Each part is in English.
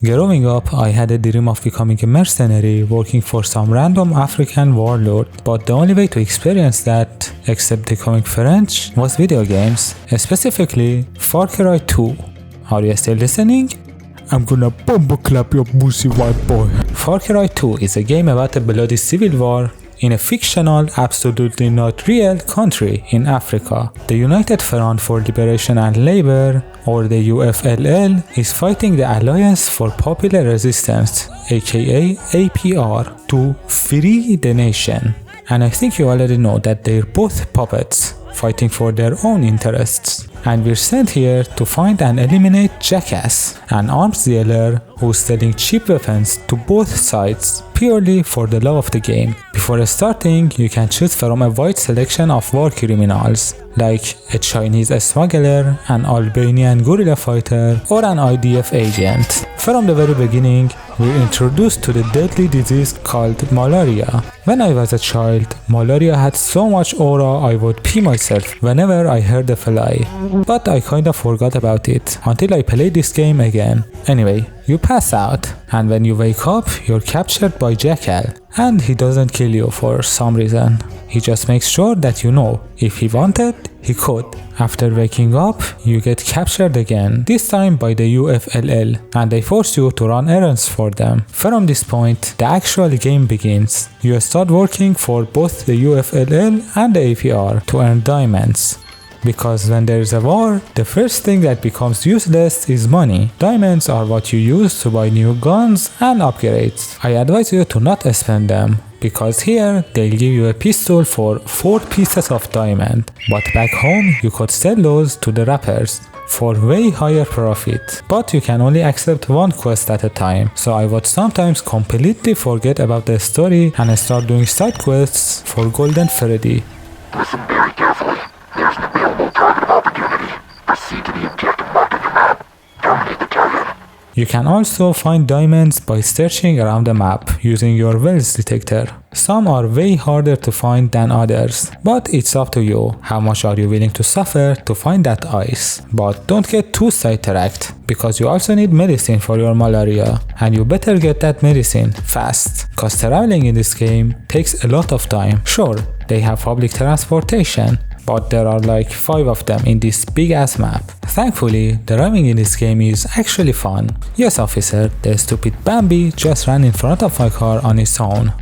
Growing up, I had a dream of becoming a mercenary working for some random African warlord, but the only way to experience that, except becoming French, was video games, specifically Far Cry 2. Are you still listening? I'm gonna bumbo clap your pussy white boy. Far Cry 2 is a game about a bloody civil war in a fictional, absolutely not real country in Africa. The United Front for Liberation and Labor, or the UFLL, is fighting the Alliance for Popular Resistance, aka APR, to free the nation. And I think you already know that they're both puppets, fighting for their own interests. And we're sent here to find and eliminate Jackass, an arms dealer who's selling cheap weapons to both sides purely for the love of the game. Before starting, you can choose from a wide selection of war criminals, like a Chinese smuggler, an Albanian guerrilla fighter, or an IDF agent. From the very beginning, we're introduced to the deadly disease called malaria. When I was a child, malaria had so much aura I would pee myself whenever I heard a fly. But I kinda forgot about it until I played this game again. Anyway, you pass out, and when you wake up, you're captured by Jackal, and he doesn't kill you for some reason. He just makes sure that you know, if he wanted, he could. After waking up, you get captured again, this time by the UFLL, and they force you to run errands for them. From this point, the actual game begins. You start working for both the UFLL and the APR to earn diamonds. Because when there is a war, the first thing that becomes useless is money. Diamonds are what you use to buy new guns and upgrades. I advise you to not spend them, because here they'll give you a pistol for 4 pieces of diamond, but back home you could sell those to the rappers for way higher profit. But you can only accept one quest at a time, so I would sometimes completely forget about the story and start doing side quests for Golden Freddy. Listen very carefully. There's an available target opportunity. Proceed to the objective marked on your map. Terminate the target. You can also find diamonds by searching around the map using your wells detector. Some are way harder to find than others, but it's up to you. How much are you willing to suffer to find that ice? But don't get too sidetracked, because you also need medicine for your malaria, and you better get that medicine fast, cause traveling in this game takes a lot of time. Sure, they have public transportation, but there are like 5 of them in this big ass map. Thankfully, the driving in this game is actually fun. Yes officer, the stupid Bambi just ran in front of my car on its own.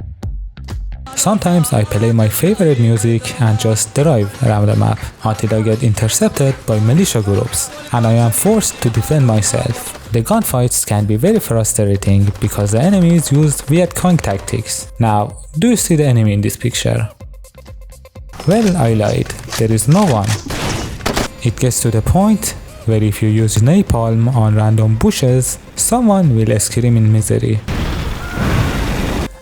Sometimes I play my favorite music and just drive around the map until I get intercepted by militia groups and I am forced to defend myself. The gunfights can be very frustrating because the enemies use Viet Cong tactics. Now, do you see the enemy in this picture? Well, I lied, there is no one. It gets to the point where if you use napalm on random bushes, someone will scream in misery.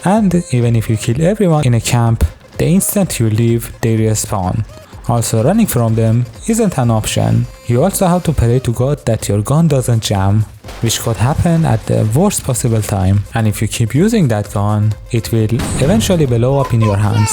And even if you kill everyone in a camp, the instant you leave, they respawn. Also, running from them isn't an option. You also have to pray to God that your gun doesn't jam, which could happen at the worst possible time. And if you keep using that gun, it will eventually blow up in your hands.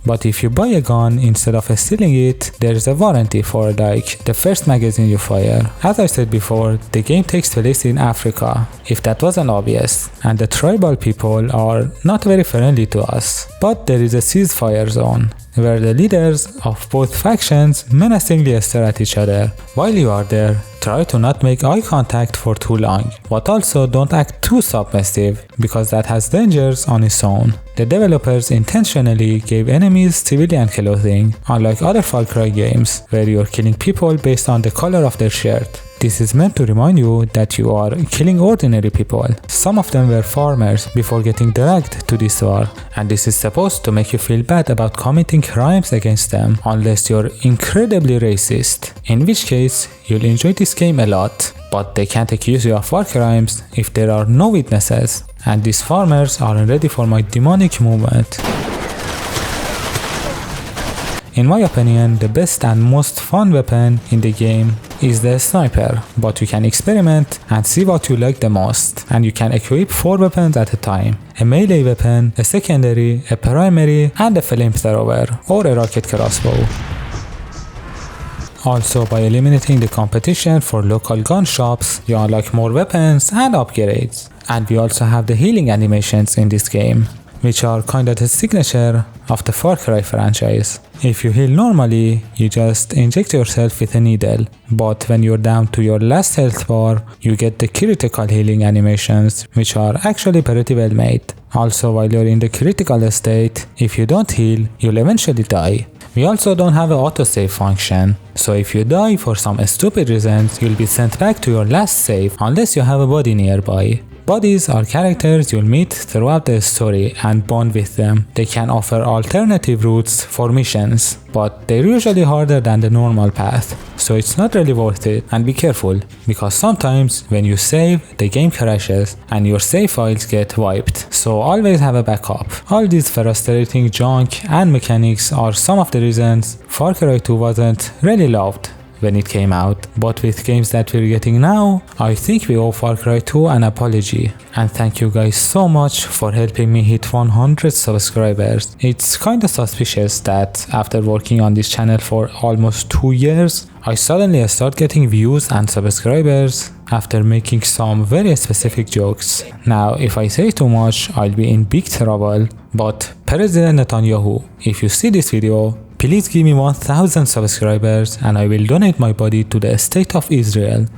But if you buy a gun instead of stealing it, there is a warranty for like the first magazine you fire. As I said before, the game takes place in Africa, if that wasn't obvious, and the tribal people are not very friendly to us. But there is a ceasefire zone, where the leaders of both factions menacingly stare at each other. While you are there, try to not make eye contact for too long, but also don't act too submissive, because that has dangers on its own. The developers intentionally gave enemies civilian clothing, unlike other Far Cry games, where you're killing people based on the color of their shirt. This is meant to remind you that you are killing ordinary people. Some of them were farmers before getting dragged to this war, and this is supposed to make you feel bad about committing crimes against them unless you're incredibly racist, in which case you'll enjoy this game a lot. But they can't accuse you of war crimes if there are no witnesses, and these farmers aren't ready for my demonic movement. In my opinion, the best and most fun weapon in the game is the sniper, but you can experiment and see what you like the most, and you can equip 4 weapons at a time: a melee weapon, a secondary, a primary, and a flamethrower or a rocket crossbow. Also, by eliminating the competition for local gun shops, you unlock more weapons and upgrades. And we also have the healing animations in this game, which are kinda the signature of the Far Cry franchise. If you heal normally, you just inject yourself with a needle, but when you're down to your last health bar, you get the critical healing animations, which are actually pretty well made. Also, while you're in the critical state, if you don't heal, you'll eventually die. We also don't have an autosave function, so if you die for some stupid reasons, you'll be sent back to your last save unless you have a buddy nearby. Buddies are characters you'll meet throughout the story and bond with them. They can offer alternative routes for missions, but they're usually harder than the normal path, so it's not really worth it. And be careful, because sometimes when you save, the game crashes and your save files get wiped, so always have a backup. All these frustrating junk and mechanics are some of the reasons Far Cry 2 wasn't really loved when it came out, but with games that we're getting now, I think we owe Far Cry 2 an apology. And thank you guys so much for helping me hit 100 subscribers. It's kinda suspicious that after working on this channel for almost 2 years, I suddenly start getting views and subscribers after making some very specific jokes. Now, if I say too much, I'll be in big trouble, but President Netanyahu, if you see this video, please give me 1000 subscribers and I will donate my body to the state of Israel.